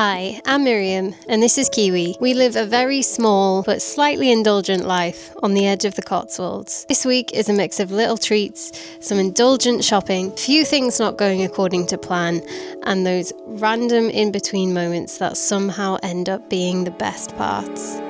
Hi, I'm Miriam, and this is Kiwi. We live a very small but slightly indulgent life on the edge of the Cotswolds. This week is a mix of little treats, some indulgent shopping, few things not going according to plan, and those random in-between moments that somehow end up being the best parts.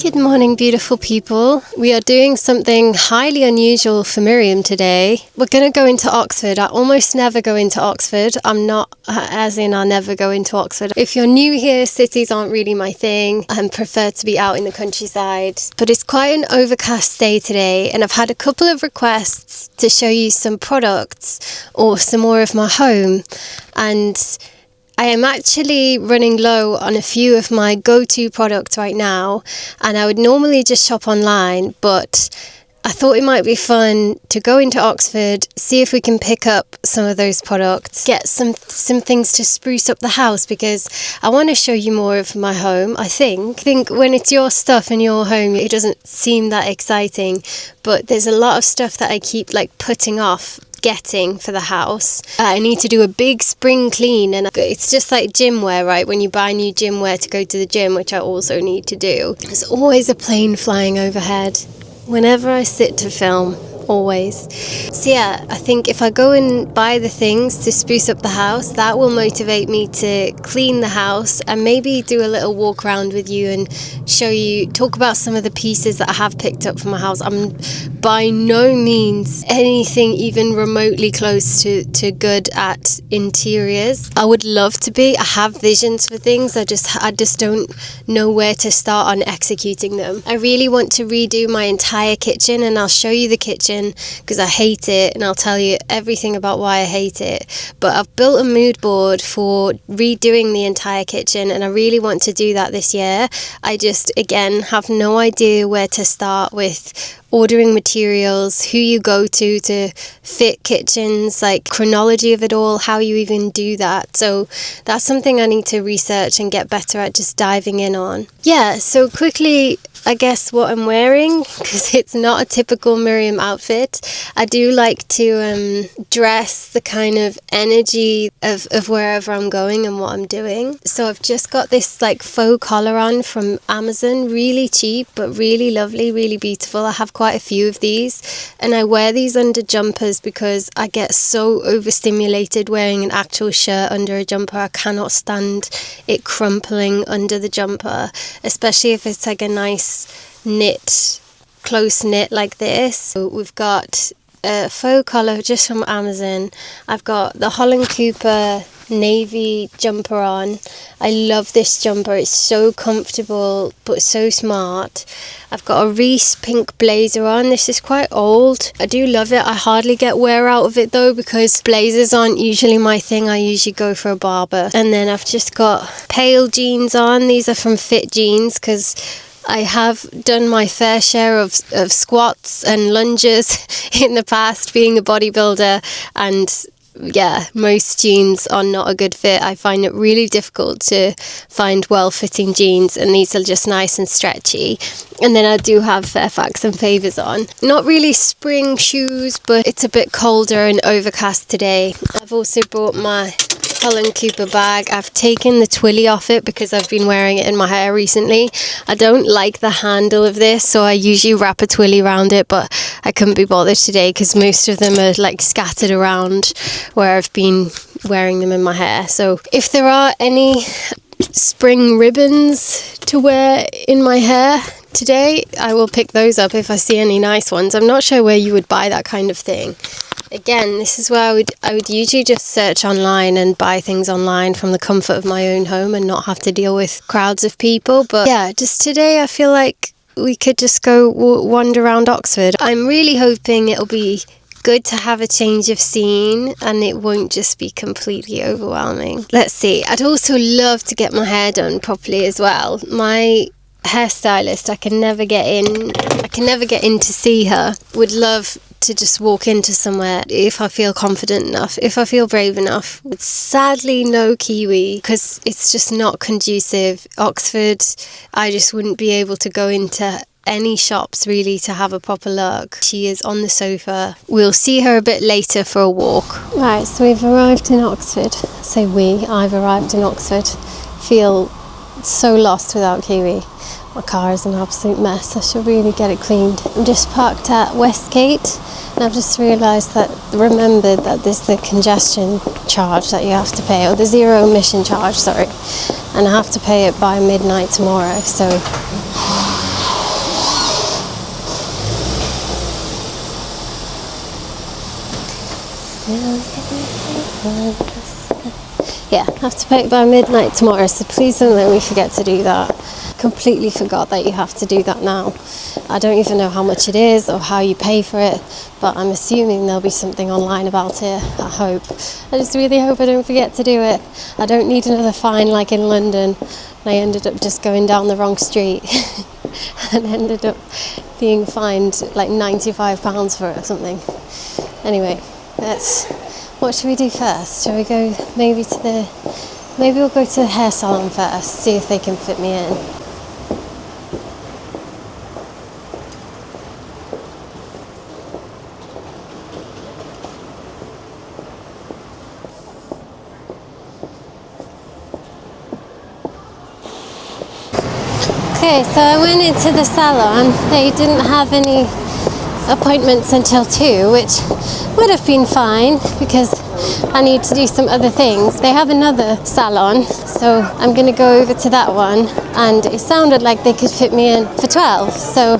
Good morning, beautiful people. We are doing something highly unusual for Miriam today. We're going to go into Oxford. I almost never go into Oxford. I'm not, as in I never go into Oxford. If you're new here, cities aren't really my thing. I prefer to be out in the countryside. But it's quite an overcast day today, and I've had a couple of requests to show you some products or some more of my home. And I am actually running low on a few of my go-to products right now, and I would normally just shop online, but I thought it might be fun to go into Oxford, see if we can pick up some of those products, get some things to spruce up the house, because I want to show you more of my home. I think when it's your stuff in your home, it doesn't seem that exciting, but there's a lot of stuff that I keep putting off getting for the house. I need to do a big spring clean, and it's just like gym wear, right? When you buy new gym wear to go to the gym, which I also need to do. There's always a plane flying overhead whenever I sit to film. Always. So yeah, I think if I go and buy the things to spruce up the house, that will motivate me to clean the house and maybe do a little walk around with you and talk about some of the pieces that I have picked up from my house. I'm by no means anything even remotely close to good at interiors. I would love to be. I have visions for things. I just don't know where to start on executing them. I really want to redo my entire kitchen, and I'll show you the kitchen because I hate it, and I'll tell you everything about why I hate it. But I've built a mood board for redoing the entire kitchen, and I really want to do that this year. I just, again, have no idea where to start with ordering materials, who you go to fit kitchens, chronology of it all, how you even do that. So that's something I need to research and get better at just diving in on. Yeah, so quickly, I guess what I'm wearing, because it's not a typical Miriam outfit. I do like to dress the kind of energy of wherever I'm going and what I'm doing. So I've just got this faux collar on from Amazon, really cheap but really lovely, really beautiful. I have quite a few of these, and I wear these under jumpers because I get so overstimulated wearing an actual shirt under a jumper. I cannot stand it crumpling under the jumper, especially if it's a nice knit, close knit like this. So we've got a faux collar just from Amazon. I've got the Holland Cooper navy jumper on. I love this jumper. It's so comfortable but so smart. I've got a Reese pink blazer on. This is quite old. I do love it. I hardly get wear out of it though, because blazers aren't usually my thing. I usually go for a barber. And then I've just got pale jeans on. These are from Fit Jeans because I have done my fair share of squats and lunges in the past, being a bodybuilder, and yeah, most jeans are not a good fit. I find it really difficult to find well-fitting jeans, and these are just nice and stretchy. And then I do have Fairfax and Favours on. Not really spring shoes, but it's a bit colder and overcast today. I've also brought my Holland Cooper bag. I've taken the twilly off it because I've been wearing it in my hair recently. I don't like the handle of this, so I usually wrap a twilly around it, but I couldn't be bothered today because most of them are scattered around where I've been wearing them in my hair. So if there are any spring ribbons to wear in my hair today, I will pick those up if I see any nice ones. I'm not sure where you would buy that kind of thing. Again, this is where I would usually just search online and buy things online from the comfort of my own home and not have to deal with crowds of people. But yeah, just today I feel like we could just go wander around Oxford. I'm really hoping it'll be good to have a change of scene and it won't just be completely overwhelming. Let's see. I'd also love to get my hair done properly as well. My hairstylist, I can never get in to see her. Would love to just walk into somewhere if I feel confident enough, if I feel brave enough. Sadly, no Kiwi, because it's just not conducive. Oxford, I just wouldn't be able to go into any shops really to have a proper look. She is on the sofa. We'll see her a bit later for a walk. Right, so we've arrived in Oxford. I've arrived in Oxford. Feel so lost without Kiwi. My car is an absolute mess. I should really get it cleaned. I'm just parked at Westgate, and I've just remembered that there's the congestion charge that you have to pay, or the zero emission charge, sorry, and I have to pay it by midnight tomorrow. So yeah, I have to pay it by midnight tomorrow, so please don't let me forget to do that. Completely forgot that you have to do that now. I don't even know how much it is or how you pay for it, but I'm assuming there'll be something online about it. I hope. I just really hope I don't forget to do it. I don't need another fine like in London. I ended up just going down the wrong street and ended up being fined like £95 for it or something. Anyway, what should we do first? Shall we go maybe we'll go to the hair salon first, see if they can fit me in. Okay, so I went into the salon. They didn't have any appointments until 2, which would have been fine because I need to do some other things. They have another salon, so I'm going to go over to that one, and it sounded like they could fit me in for 12, so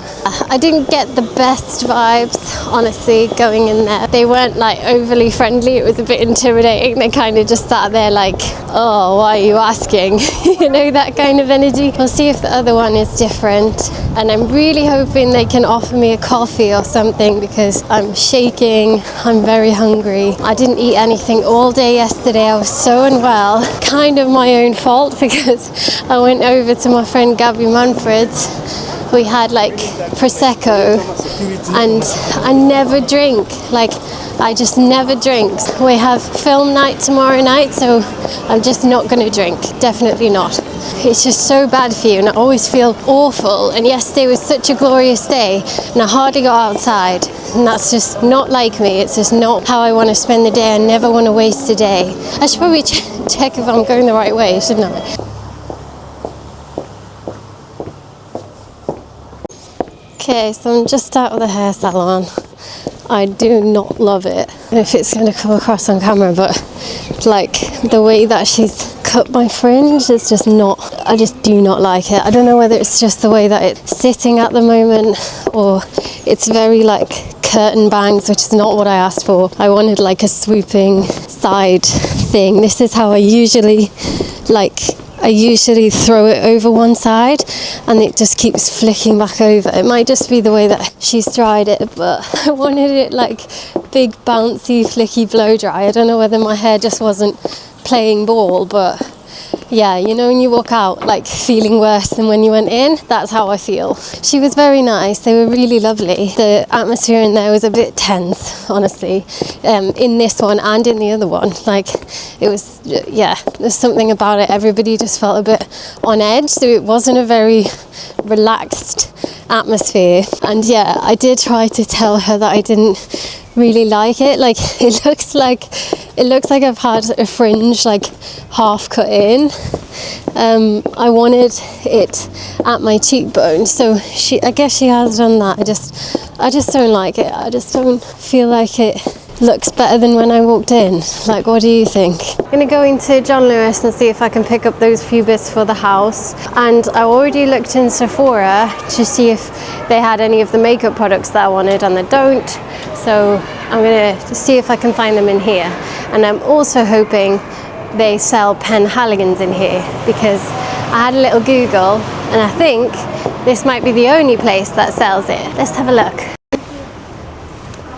I didn't get the best vibes, honestly, going in there. They weren't like overly friendly. It was a bit intimidating. They kind of just sat there like, oh, why are you asking? You know, that kind of energy. We'll see if the other one is different, and I'm really hoping they can offer me a coffee or something because I'm shaking. I'm very hungry. I didn't eat anything all day yesterday. I was so unwell. Kind of my own fault because I went over to my friend Gabby Manfred's. We had like Prosecco, and I never drink. I just never drink. We have film night tomorrow night, so I'm just not going to drink. Definitely not. It's just so bad for you, and I always feel awful. And yesterday was such a glorious day, and I hardly got outside. And that's just not like me. It's just not how I want to spend the day. I never want to waste a day. I should probably check if I'm going the right way, shouldn't I? Okay, so I'm just out of the hair salon. I do not love it. I don't know if it's going to come across on camera, but like the way that she's cut my fringe is just not, I just do not like it. I don't know whether it's just the way that it's sitting at the moment, or it's very like curtain bangs, which is not what I asked for. I wanted like a swooping side thing. This is how I usually throw it over one side, and it just keeps flicking back over. It might just be the way that she's dried it, but I wanted it like big bouncy flicky blow dry. I don't know whether my hair just wasn't playing ball, but yeah, you know when you walk out like feeling worse than when you went in, that's how I feel. She was very nice. They were really lovely. The atmosphere in there was a bit tense, honestly, in this one and in the other one. Like it was, yeah, there's something about it. Everybody just felt a bit on edge, so it wasn't a very relaxed atmosphere. And yeah, I did try to tell her that I didn't really like it. Like it looks like I've had a fringe like half cut in. I wanted it at my cheekbone, so I guess she has done that. I just don't like it. I just don't feel like it looks better than when I walked in. Like, what do you think? I'm gonna go into John Lewis and see if I can pick up those few bits for the house. And I already looked in Sephora to see if they had any of the makeup products that I wanted, and they don't. So I'm gonna see if I can find them in here. And I'm also hoping they sell Penhaligon's in here, because I had a little Google and I think this might be the only place that sells it. Let's have a look.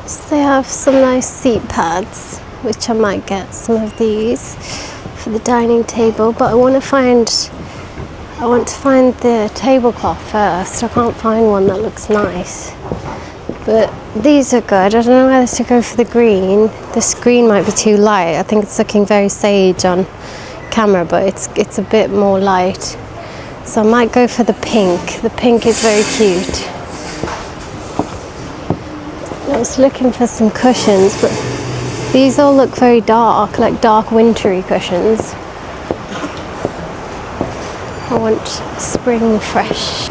So they have some nice seat pads, which I might get some of these for the dining table, but I want to find the tablecloth first. I can't find one that looks nice. But these are good. I don't know whether to go for the green. This green might be too light. I think it's looking very sage on camera, but it's a bit more light. So I might go for the pink. The pink is very cute. I was looking for some cushions, but these all look very dark, like dark wintry cushions. I want spring fresh.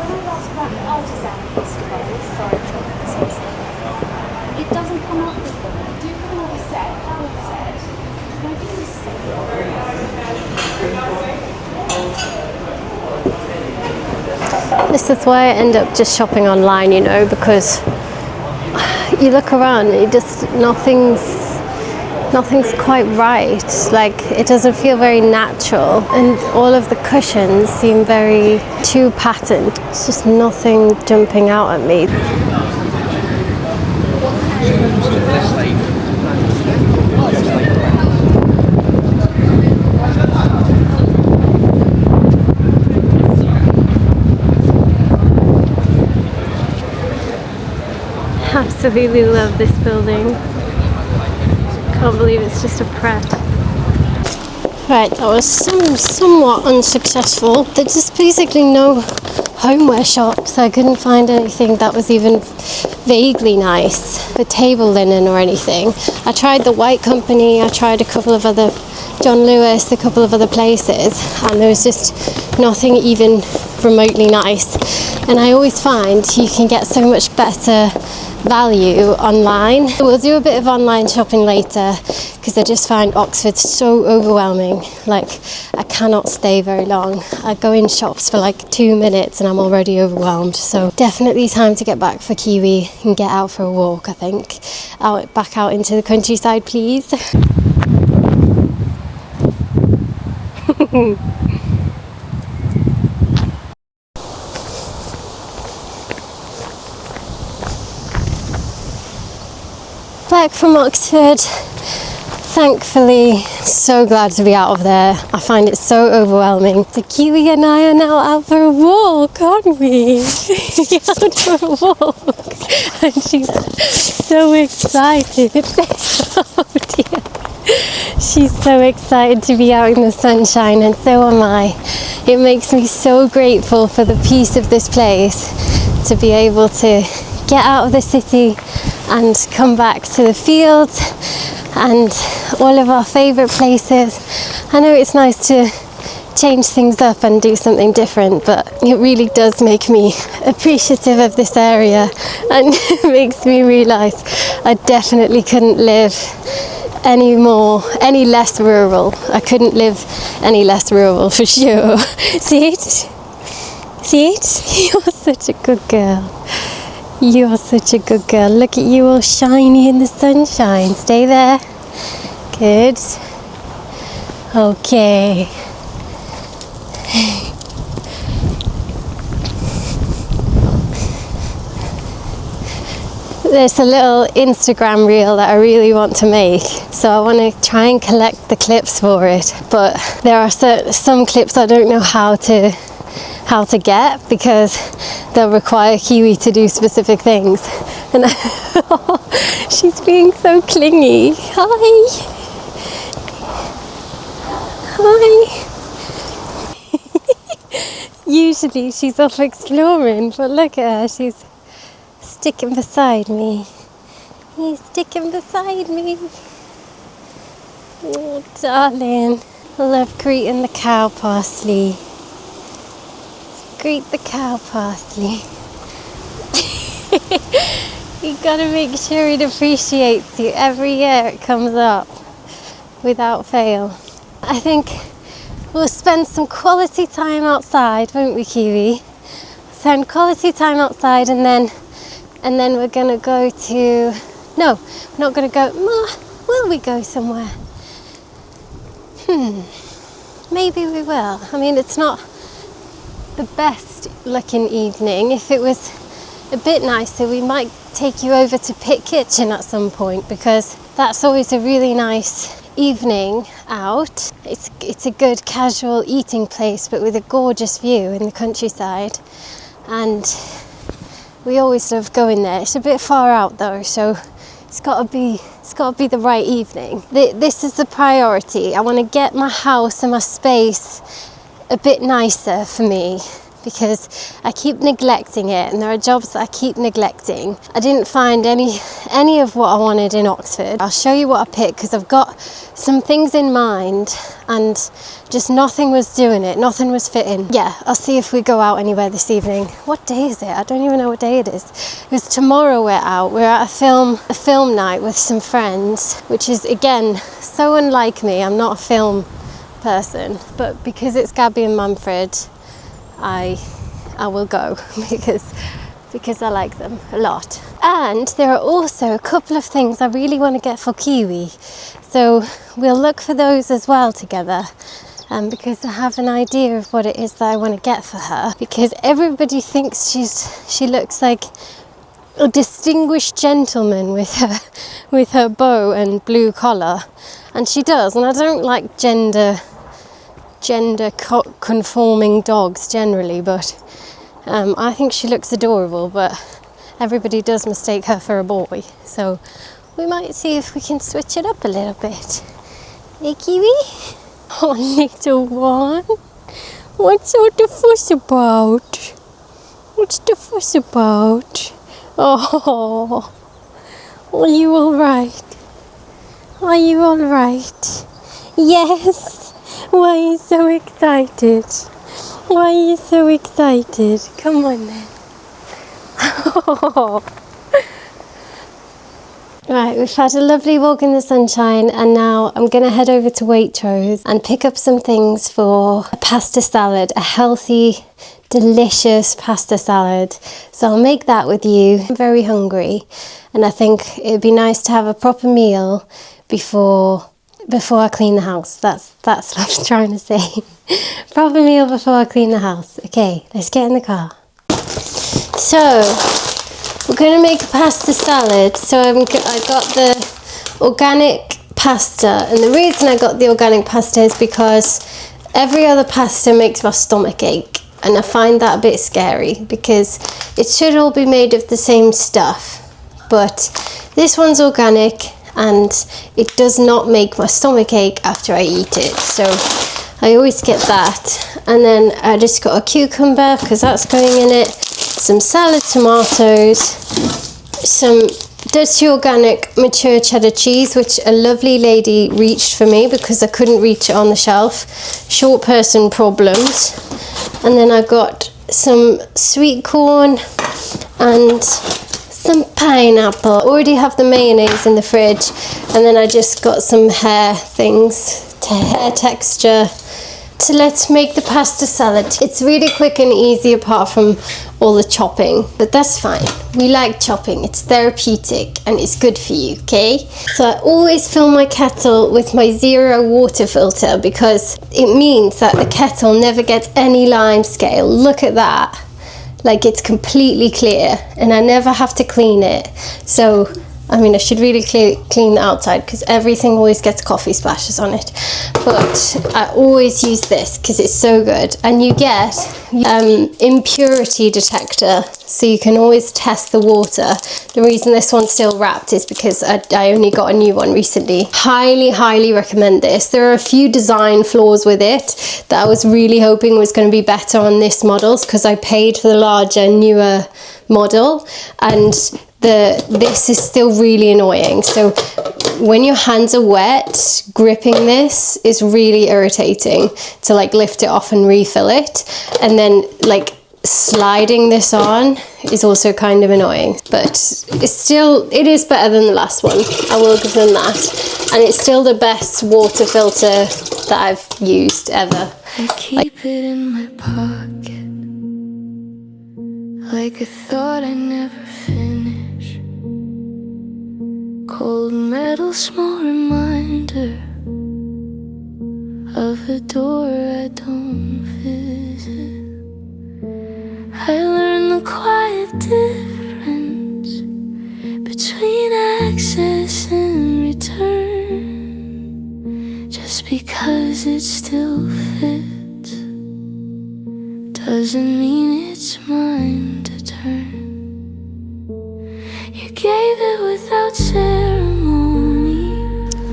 This is why I end up just shopping online, you know, because you look around and nothing's quite right. Like, it doesn't feel very natural, and all of the cushions seem very too patterned. It's just nothing jumping out at me. Absolutely love this building. Can't believe it's just a pret. Right, that was somewhat unsuccessful. There's just basically no homeware shops. I couldn't find anything that was even vaguely nice for table linen or anything. I tried the White Company, I tried a couple of other, John Lewis, a couple of other places, and there was just nothing even remotely nice. And I always find you can get so much better value online. We'll do a bit of online shopping later, because I just find Oxford so overwhelming. Like, I cannot stay very long. I go in shops for like 2 minutes and I'm already overwhelmed. So definitely time to get back for Kiwi and get out for a walk, I think. Back out into the countryside, please. Back from Oxford, thankfully. So glad to be out of there. I find it so overwhelming. The Kiwi and I are now out for a walk, aren't we? Out for a walk. And she's so excited. Oh dear. She's so excited to be out in the sunshine, and so am I. It makes me so grateful for the peace of this place, to be able to get out of the city and come back to the fields and all of our favourite places. I know it's nice to change things up and do something different, but it really does make me appreciative of this area, and it makes me realise I definitely couldn't live any less rural. I couldn't live any less rural for sure. See it? See it? You're such a good girl. You're such a good girl. Look at you all shiny in the sunshine. Stay there. Good. Okay. There's a little Instagram reel that I really want to make, so I want to try and collect the clips for it, but there are some clips I don't know how to get, because they'll require Kiwi to do specific things. And she's being so clingy. Hi. Hi. Usually she's off exploring, but look at her, she's sticking beside me. He's sticking beside me. Oh, darling. I love greeting the cow parsley. Greet the cow parsley. You gotta make sure it appreciates you every year it comes up, without fail. I think we'll spend some quality time outside, won't we, Kiwi? Spend quality time outside, and then we're gonna go to... No, we're not gonna go... Will we go somewhere? Maybe we will. I mean, it's not the best looking evening. If it was a bit nicer, we might take you over to Pit Kitchen at some point, because that's always a really nice evening out. It's a good casual eating place, but with a gorgeous view in the countryside, and We always love going there. It's a bit far out though, so it's got to be the right evening. This is the priority. I want to get my house and my space a bit nicer for me, because I keep neglecting it, and there are jobs that I keep neglecting. I didn't find any of what I wanted in Oxford. I'll show you what I picked, because I've got some things in mind and just nothing was doing it, nothing was fitting. Yeah, I'll see if we go out anywhere this evening. What day is it? I don't even know what day it is. Because tomorrow we're out. We're at a film night with some friends, which is again so unlike me. I'm not a film person, but because it's Gabby and Manfred, I will go because I like them a lot. And there are also a couple of things I really want to get for Kiwi, so we'll look for those as well together, because I have an idea of what it is that I want to get for her, because everybody thinks she looks like a distinguished gentleman with her bow and blue collar, and she does, and I don't like gender conforming dogs generally, but I think she looks adorable, but everybody does mistake her for a boy, so we might see if we can switch it up a little bit. Hey Kiwi? Oh little one, what's all the fuss about? What's the fuss about? Oh, are you alright? Are you alright? Yes. Why are you so excited? Why are you so excited? Come on then. Right, we've had a lovely walk in the sunshine, and now I'm going to head over to Waitrose and pick up some things for a pasta salad, a healthy, delicious pasta salad. So I'll make that with you. I'm very hungry, and I think it'd be nice to have a proper meal before I clean the house. That's what I was trying to say. Proper meal before I clean the house. Okay, let's get in the car. So we're going to make a pasta salad. So I got the organic pasta, and the reason I got the organic pasta is because every other pasta makes my stomach ache, and I find that a bit scary because it should all be made of the same stuff, but this one's organic and it does not make my stomach ache after I eat it, so I always get that. And then I just got a cucumber because that's going in it, some salad tomatoes, some Dutch organic mature cheddar cheese, which a lovely lady reached for me because I couldn't reach it on the shelf. Short person problems. And then I got some sweet corn and some pineapple. I already have the mayonnaise in the fridge, and then I just got some hair things, hair texture. So let's make the pasta salad. It's really quick and easy apart from all the chopping, but that's fine. We like chopping, it's therapeutic and it's good for you, okay? So I always fill my kettle with my zero water filter because it means that the kettle never gets any lime scale. Look at that. Like, it's completely clear and I never have to clean it. So I mean, I should really clean the outside because everything always gets coffee splashes on it. But I always use this because it's so good. And you get impurity detector, so you can always test the water. The reason this one's still wrapped is because I only got a new one recently. Highly, highly recommend this. There are a few design flaws with it that I was really hoping was going to be better on this model because I paid for the larger, newer model, and this is still really annoying. So when your hands are wet, gripping this is really irritating to like lift it off and refill it, and then like sliding this on is also kind of annoying, but it is better than the last one, I will give them that, and it's still the best water filter that I've used ever. I keep it in my pocket like a thought I never finish. Cold metal, small reminder of a door I don't visit. I learned the quiet difference between access and return. Just because it still fits doesn't mean it's mine to turn. without ceremony.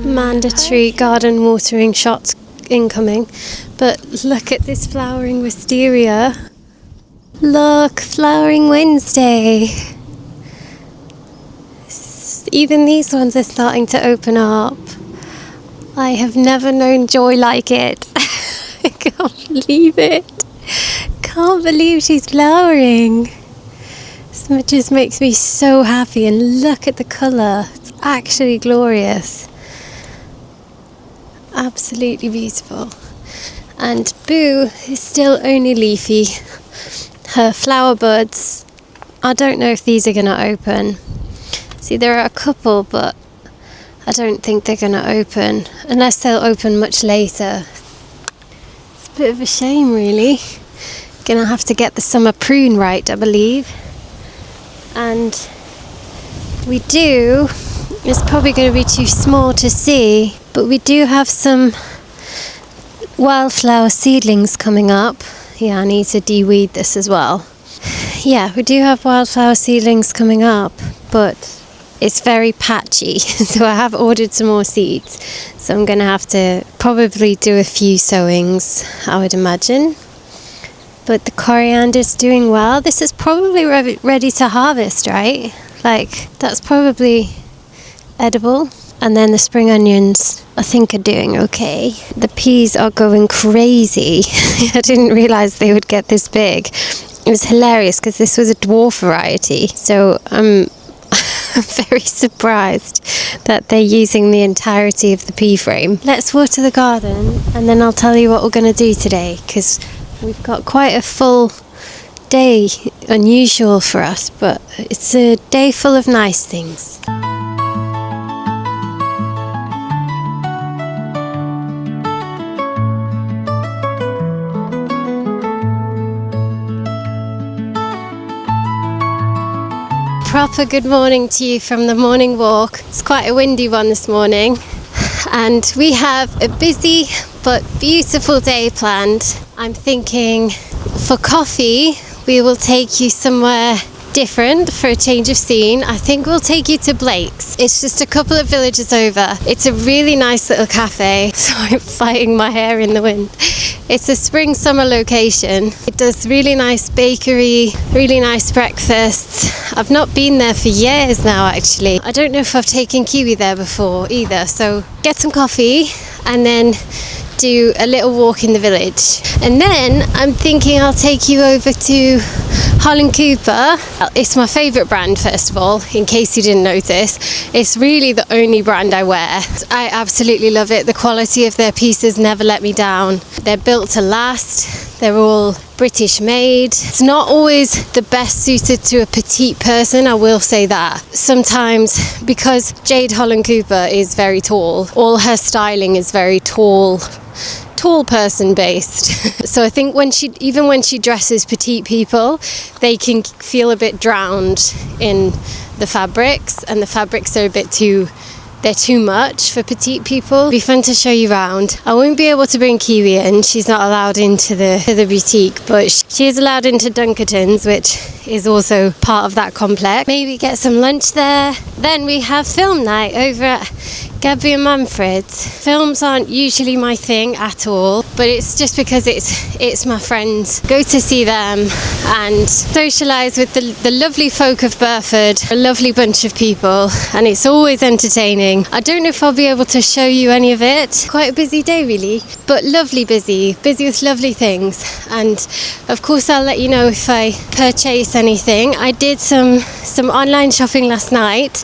Mandatory garden watering shots incoming. But look at this flowering wisteria. Look, flowering Wednesday. Even these ones are starting to open up. I have never known joy like it. I can't believe it. Can't believe she's flowering. It just makes me so happy. And look at the colour. It's actually glorious. Absolutely beautiful. And Boo is still only leafy. Her flower buds, I don't know if these are going to open. See, there are a couple, but I don't think they're going to open. Unless they'll open much later. It's a bit of a shame, really. Gonna have to get the summer prune right, I believe. And we do, it's probably going to be too small to see, but we do have some wildflower seedlings coming up. Yeah, I need to de-weed this as well. Yeah, we do have wildflower seedlings coming up, but it's very patchy, so I have ordered some more seeds. So I'm going to have to probably do a few sowings, I would imagine. But the coriander's doing well. This is probably ready to harvest, right? Like, that's probably edible. And then the spring onions, I think, are doing okay. The peas are going crazy. I didn't realise they would get this big. It was hilarious because this was a dwarf variety. So I'm very surprised that they're using the entirety of the pea frame. Let's water the garden and then I'll tell you what we're going to do today, because we've got quite a full day, unusual for us, but it's a day full of nice things. Proper good morning to you from the morning walk. It's quite a windy one this morning, and we have a busy but beautiful day planned. I'm thinking for coffee we will take you somewhere different for a change of scene. I think we'll take you to Blake's. It's just a couple of villages over. It's a really nice little cafe. So I'm fighting my hair in the wind. It's a spring summer location. It does really nice bakery, really nice breakfasts. I've not been there for years now, actually. I don't know if I've taken Kiwi there before either. So get some coffee and then do a little walk in the village. And then I'm thinking I'll take you over to Holland Cooper. It's my favourite brand, first of all, in case you didn't notice. It's really the only brand I wear. I absolutely love it. The quality of their pieces never let me down. They're built to last. They're all British made. It's not always the best suited to a petite person, I will say that. Sometimes, because Jade Holland Cooper is very tall, all her styling is very tall person based. So I think even when she dresses petite people, they can feel a bit drowned in the fabrics, and the fabrics are they're too much for petite people. It'll be fun to show you around. I won't be able to bring Kiwi in. She's not allowed into the boutique, but she is allowed into Dunkerton's, which is also part of that complex. Maybe get some lunch there. Then we have film night over at Gabby and Manfred's. Films aren't usually my thing at all, but it's just because it's my friends. Go to see them and socialise with the lovely folk of Burford, a lovely bunch of people, and it's always entertaining. I don't know if I'll be able to show you any of it. Quite a busy day really, but lovely busy with lovely things. And of course I'll let you know if I purchase anything. I did some online shopping last night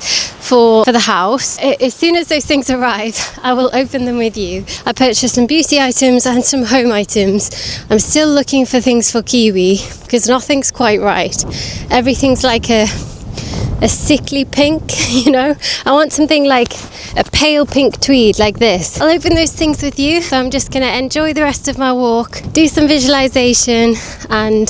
for the house. As soon as those things arrive, I will open them with you. I purchased some beauty items and some home items. I'm still looking for things for Kiwi because nothing's quite right. Everything's like a sickly pink, you know. I want something like a pale pink tweed like this. I'll open those things with you. So I'm just gonna enjoy the rest of my walk, do some visualization, and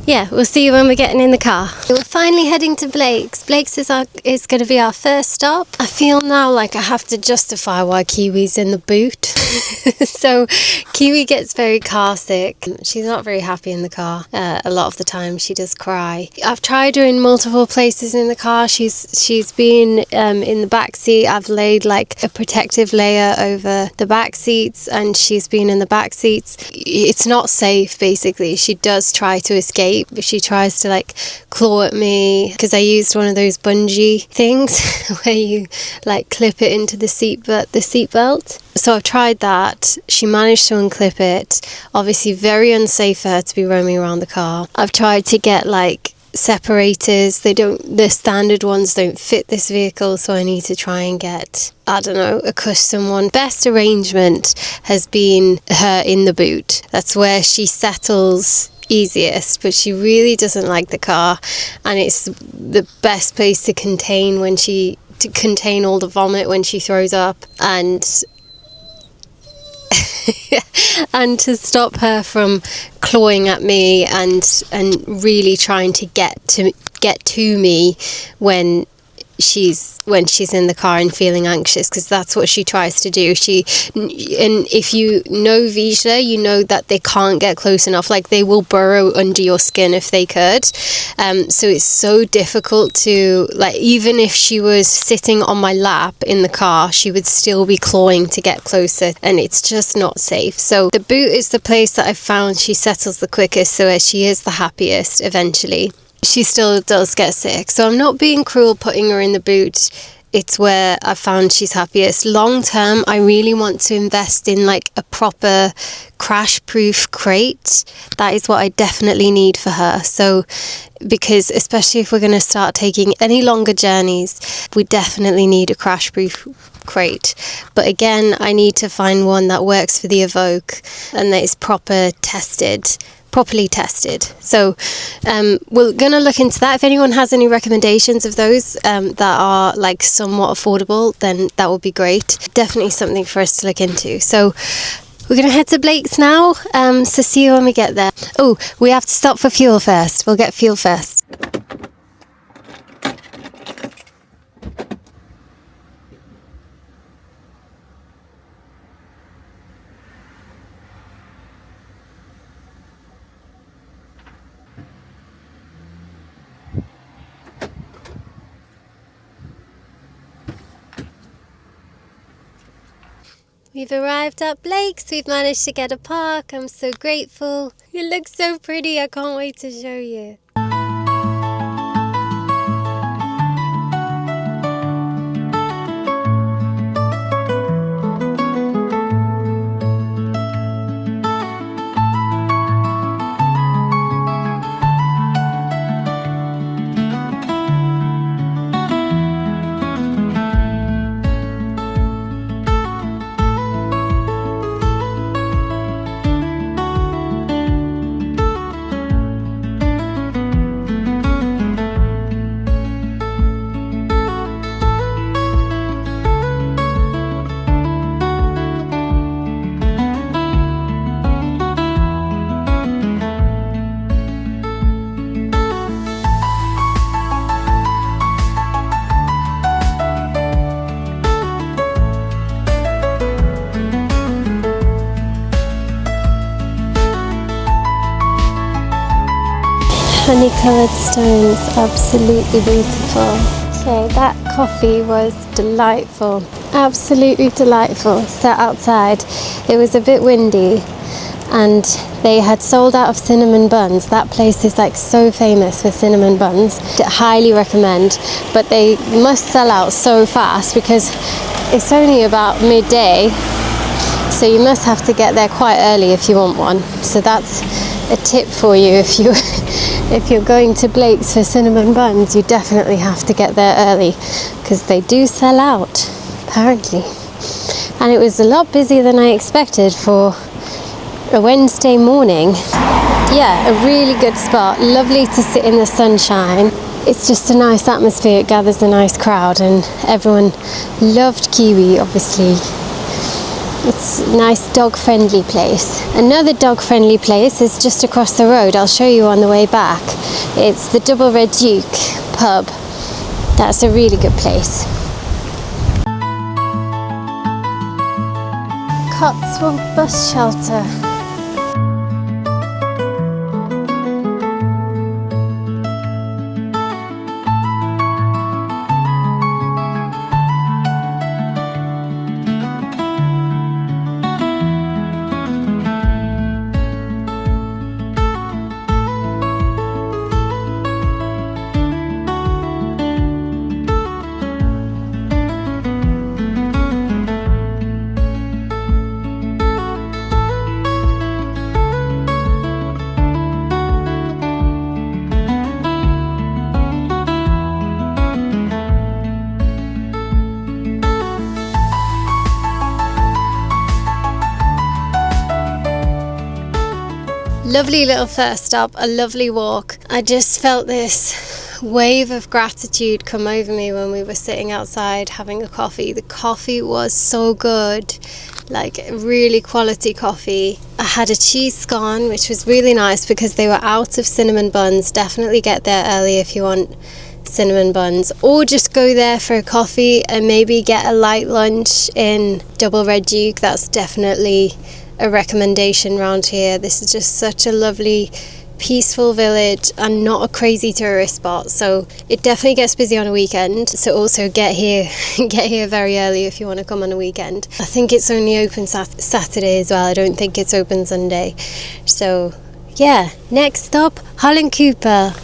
yeah, we'll see you when we're getting in the car. We're finally heading to Blake's. Blake's is going to be our first stop. I feel now like I have to justify why Kiwi's in the boot. So Kiwi gets very car sick. She's not very happy in the car. A lot of the time she does cry. I've tried her in multiple places in the car. She's been in the back seat. I've laid like a protective layer over the back seats, and she's been in the back seats. It's not safe, basically. She does try to escape. She tries to like claw at me because I used one of those bungee things where you like clip it into the seat belt. So I've tried that. She managed to unclip it. Obviously very unsafe for her to be roaming around the car. I've tried to get like separators. The standard ones don't fit this vehicle, so I need to try and get, I don't know, a custom one. Best arrangement has been her in the boot. That's where she settles easiest, but she really doesn't like the car, and it's the best place to contain all the vomit when she throws up, and and to stop her from clawing at me and really trying to get to me when she's in the car and feeling anxious, because that's what she tries to do. And if you know Vizsla, you know that they can't get close enough. Like, they will burrow under your skin if they could. So it's so difficult to, like, even if she was sitting on my lap in the car, she would still be clawing to get closer, and it's just not safe. So the boot is the place that I've found she settles the quickest, so she is the happiest eventually. She still does get sick, so I'm not being cruel putting her in the boot. It's where I found she's happiest. Long term, I really want to invest in like a proper crash-proof crate. That is what I definitely need for her. So, because especially if we're going to start taking any longer journeys, we definitely need a crash-proof crate. But again, I need to find one that works for the Evoque and that is properly tested. So we're going to look into that. If anyone has any recommendations of those that are like somewhat affordable, then that would be great. Definitely something for us to look into. So we're going to head to Blake's now. So see you when we get there. Oh, we have to stop for fuel first. We'll get fuel first. We've arrived at Blake's. We've managed to get a park. I'm so grateful. It looks so pretty. I can't wait to show you. Honey-coloured stones, absolutely beautiful. So that coffee was delightful, absolutely delightful. Sat outside, it was a bit windy, and they had sold out of cinnamon buns. That place is like so famous for cinnamon buns. Highly recommend, but they must sell out so fast because it's only about midday, so you must have to get there quite early if you want one. So that's a tip for you. If you're going to Blake's for cinnamon buns, you definitely have to get there early because they do sell out, apparently. And it was a lot busier than I expected for a Wednesday morning. Yeah, a really good spot. Lovely to sit in the sunshine. It's just a nice atmosphere. It gathers a nice crowd, and everyone loved Kiwi, obviously. It's a nice dog-friendly place. Another dog-friendly place is just across the road. I'll show you on the way back. It's the Double Red Duke pub. That's a really good place. Cotswolds bus shelter. Lovely little first stop, a lovely walk. I just felt this wave of gratitude come over me when we were sitting outside having a coffee. The coffee was so good, like really quality coffee. I had a cheese scone, which was really nice because they were out of cinnamon buns. Definitely get there early if you want cinnamon buns, or just go there for a coffee and maybe get a light lunch in Double Red Duke. That's definitely a recommendation round here. This is just such a lovely, peaceful village and not a crazy tourist spot, so it definitely gets busy on a weekend. So also get here very early if you want to come on a weekend. I think it's only open Saturday as well. I don't think it's open Sunday. So yeah, next stop, Holland Cooper.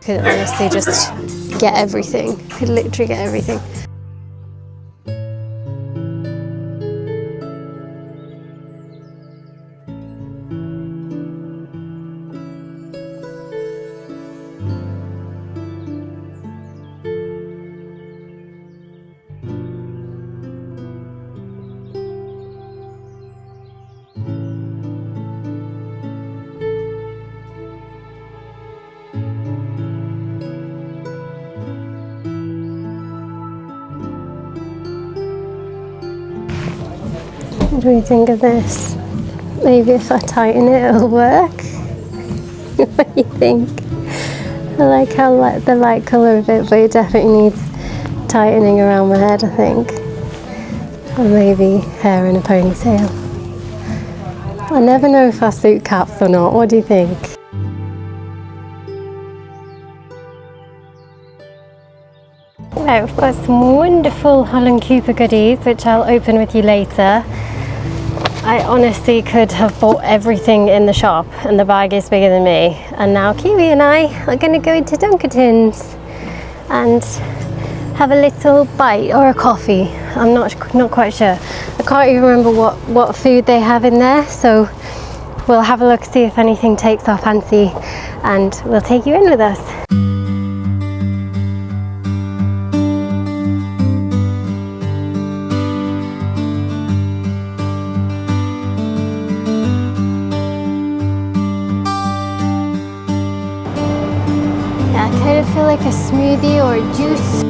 Could honestly just get everything. Could literally get everything. What do you think of this? Maybe if I tighten it, it'll work. What do you think? I like how the light colour of it, but it definitely needs tightening around my head, I think. Or maybe hair in a ponytail. I never know if I suit caps or not. What do you think? Right, we've got some wonderful Holland Cooper goodies, which I'll open with you later. I honestly could have bought everything in the shop, and the bag is bigger than me. And now Kiwi and I are going to go into Dunkerton's and have a little bite or a coffee. I'm not quite sure. I can't even remember what food they have in there, so we'll have a look, see if anything takes our fancy, and we'll take you in with us. I kind of feel like a smoothie or a juice.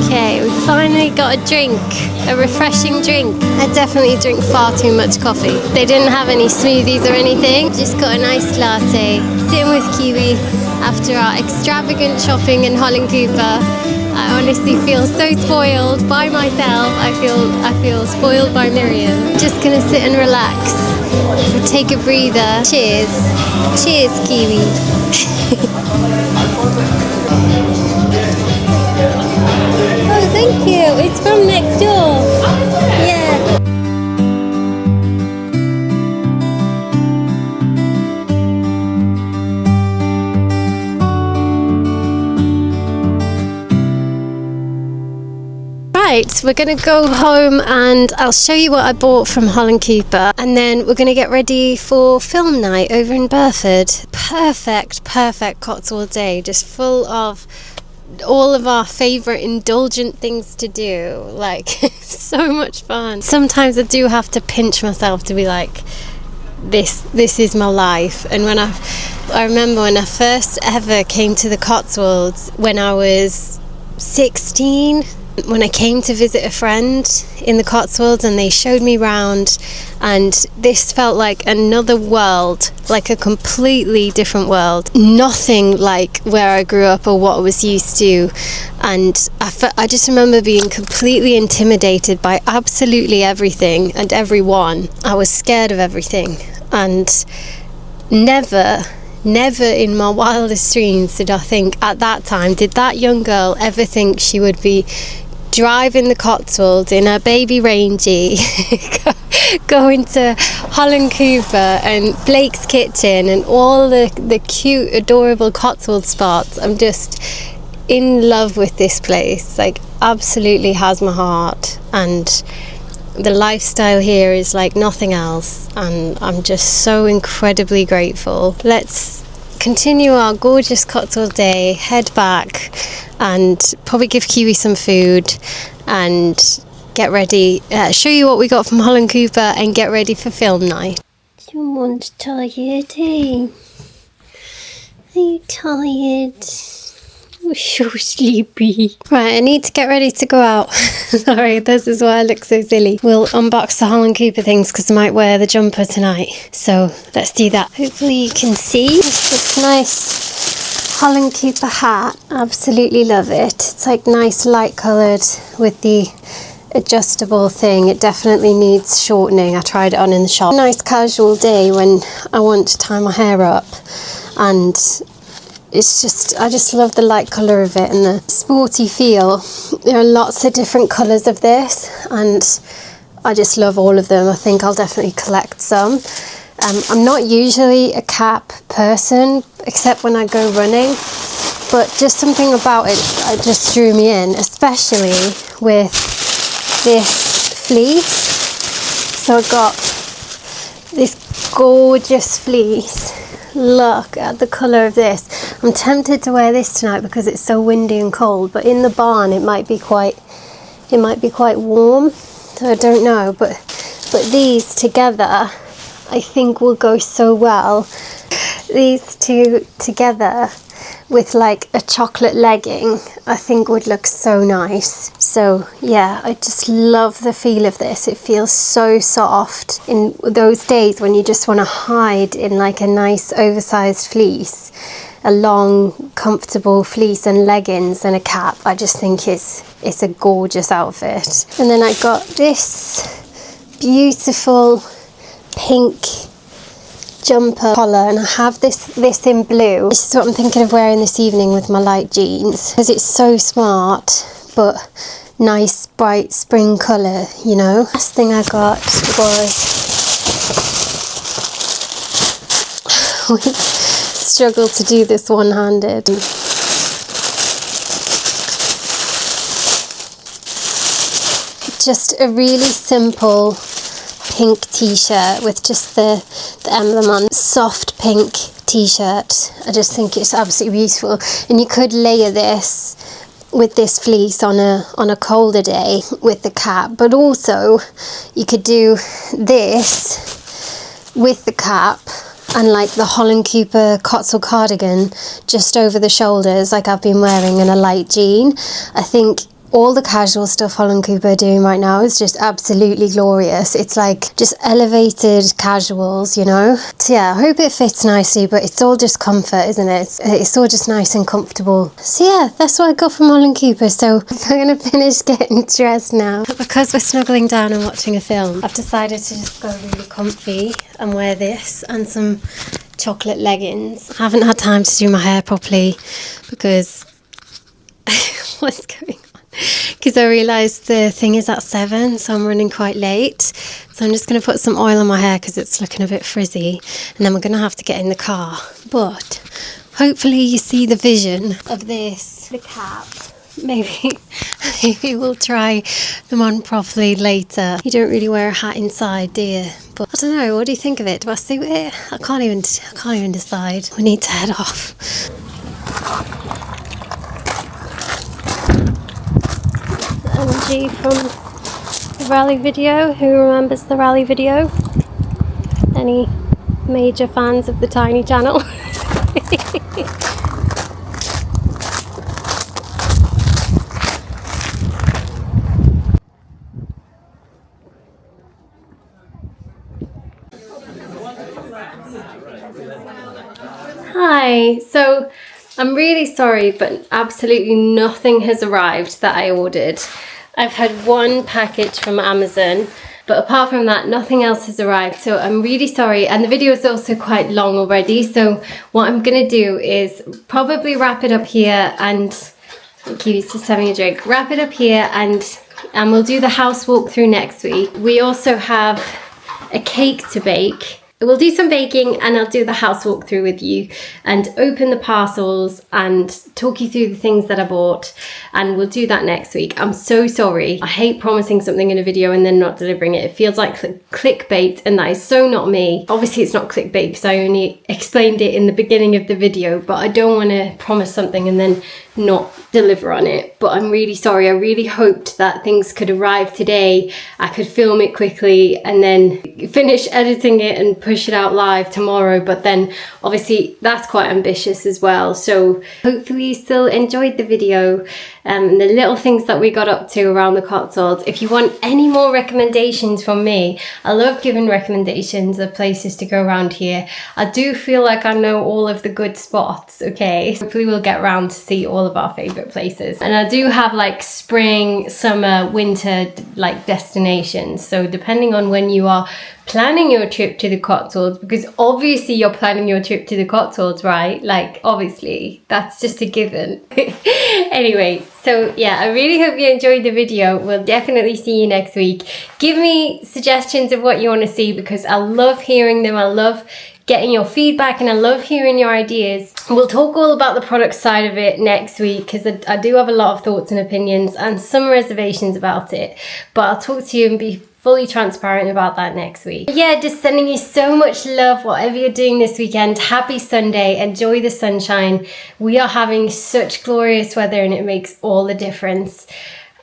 Okay, we finally got a drink, a refreshing drink. I definitely drink far too much coffee. They didn't have any smoothies or anything, just got a nice latte. Sitting with Kiwi after our extravagant shopping in Holland Cooper. I honestly feel so spoiled by myself. I feel spoiled by Miriam. Just gonna sit and relax. Take a breather. Cheers. Cheers, Kiwi. Oh, thank you. It's from next door. Yeah. Right, we're going to go home and I'll show you what I bought from Holland Cooper, and then we're going to get ready for film night over in Burford. Perfect Cotswold day, just full of all of our favourite indulgent things to do, like so much fun. Sometimes I do have to pinch myself to be like, this is my life. And when I remember when I first ever came to the Cotswolds when I was 16, when I came to visit a friend in the Cotswolds and they showed me round, and this felt like another world, like a completely different world, nothing like where I grew up or what I was used to. And I just remember being completely intimidated by absolutely everything and everyone. I was scared of everything, and never in my wildest dreams did I think at that time, did that young girl ever think she would be driving the Cotswolds in her baby Rangy, going to Holland Cooper and Blake's Kitchen and all the cute, adorable Cotswold spots. I'm just in love with this place, like absolutely has my heart, and the lifestyle here is like nothing else, and I'm just so incredibly grateful. Let's continue our gorgeous Cotswold day, head back and probably give Kiwi some food and get ready, show you what we got from Holland Cooper and get ready for film night. Someone's tired, eh? Are you tired? I'm so sleepy. Right, I need to get ready to go out. Sorry, this is why I look so silly. We'll unbox the Holland Cooper things because I might wear the jumper tonight. So let's do that. Hopefully you can see. This nice Holland Cooper hat. Absolutely love it. It's like nice light coloured with the adjustable thing. It definitely needs shortening. I tried it on in the shop. Nice casual day when I want to tie my hair up, and it's just, I just love the light colour of it and the sporty feel. There are lots of different colours of this and I just love all of them. I think I'll definitely collect some. I'm not usually a cap person except when I go running, but just something about it just drew me in, especially with this fleece. So I got this gorgeous fleece. Look at the colour of this. I'm tempted to wear this tonight because it's so windy and cold, but in the barn it might be quite warm, so I don't know, but these together I think will go so well. These two together with like a chocolate legging I think would look so nice. So yeah, I just love the feel of this. It feels so soft in those days when you just want to hide in like a nice oversized fleece, a long comfortable fleece and leggings and a cap. I just think it's a gorgeous outfit. And then I got this beautiful pink jumper collar, and I have this in blue. This is what I'm thinking of wearing this evening with my light jeans because it's so smart but nice bright spring colour, you know. Last thing I got was we struggle to do this one-handed. Just a really simple pink t-shirt with just the emblem on. Soft pink t-shirt. I just think it's absolutely beautiful, and you could layer this with this fleece on a colder day with the cap, but also you could do this with the cap and like the Holland Cooper Cotswold cardigan just over the shoulders like I've been wearing, in a light jean. I think All the casual stuff Holland Cooper are doing right now is just absolutely glorious. It's like just elevated casuals, you know? So yeah, I hope it fits nicely, but it's all just comfort, isn't it? It's all just nice and comfortable. So yeah, that's what I got from Holland Cooper. So I'm going to finish getting dressed now. But because we're snuggling down and watching a film, I've decided to just go really comfy and wear this and some chocolate leggings. I haven't had time to do my hair properly because what's going on? Because I realised the thing is at 7, so I'm running quite late. So I'm just going to put some oil on my hair because it's looking a bit frizzy, and then we're going to have to get in the car. But hopefully you see the vision of this, the cap. Maybe we'll try them on properly later. You don't really wear a hat inside, do you? But I don't know, what do you think of it? Do I suit it? I can't even decide. We need to head off. Energy from the rally video. Who remembers the rally video? Any major fans of the tiny channel? Hi, so I'm really sorry, but absolutely nothing has arrived that I ordered. I've had one package from Amazon, but apart from that, nothing else has arrived. So I'm really sorry. And the video is also quite long already. So what I'm going to do is probably wrap it up here and Kiwi's just having a drink. Wrap it up here and we'll do the house walkthrough next week. We also have a cake to bake. We'll do some baking and I'll do the house walkthrough with you and open the parcels and talk you through the things that I bought, and we'll do that next week. I'm so sorry. I hate promising something in a video and then not delivering it. It feels like clickbait, and that is so not me. Obviously it's not clickbait because I only explained it in the beginning of the video, but I don't want to promise something and then not deliver on it. But I'm really sorry. I really hoped that things could arrive today. I could film it quickly and then finish editing it and push it out live tomorrow, but then obviously that's quite ambitious as well. So hopefully you still enjoyed the video and the little things that we got up to around the Cotswolds. If you want any more recommendations from me, I love giving recommendations of places to go around here. I do feel like I know all of the good spots, okay? Hopefully we'll get around to see all of our favorite places. And I do have like spring, summer, winter like destinations. So depending on when you are planning your trip to the Cotswolds, because obviously you're planning your trip to the Cotswolds, right? Like obviously that's just a given. Anyway, so yeah, I really hope you enjoyed the video. We'll definitely see you next week. Give me suggestions of what you want to see because I love hearing them. I love getting your feedback and I love hearing your ideas. We'll talk all about the product side of it next week because I do have a lot of thoughts and opinions and some reservations about it, but I'll talk to you and be fully transparent about that next week. Yeah, just sending you so much love whatever you're doing this weekend. Happy Sunday, enjoy the sunshine. We are having such glorious weather and it makes all the difference.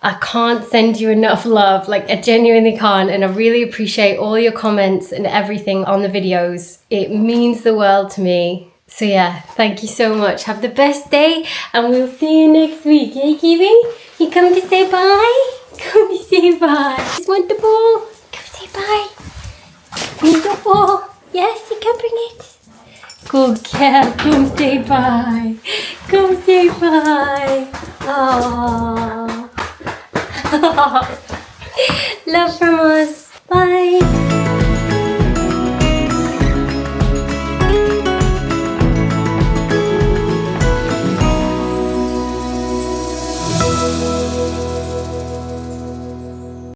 I can't send you enough love, like I genuinely can't, and I really appreciate all your comments and everything on the videos. It means the world to me. So yeah, thank you so much. Have the best day and we'll see you next week. Hey Kiwi, you come to say bye? Come to say bye. Just want the ball? Come say bye. Need the ball? Yes, you can bring it. Good girl, come say bye. Come say bye. Aww. Love from us. Bye.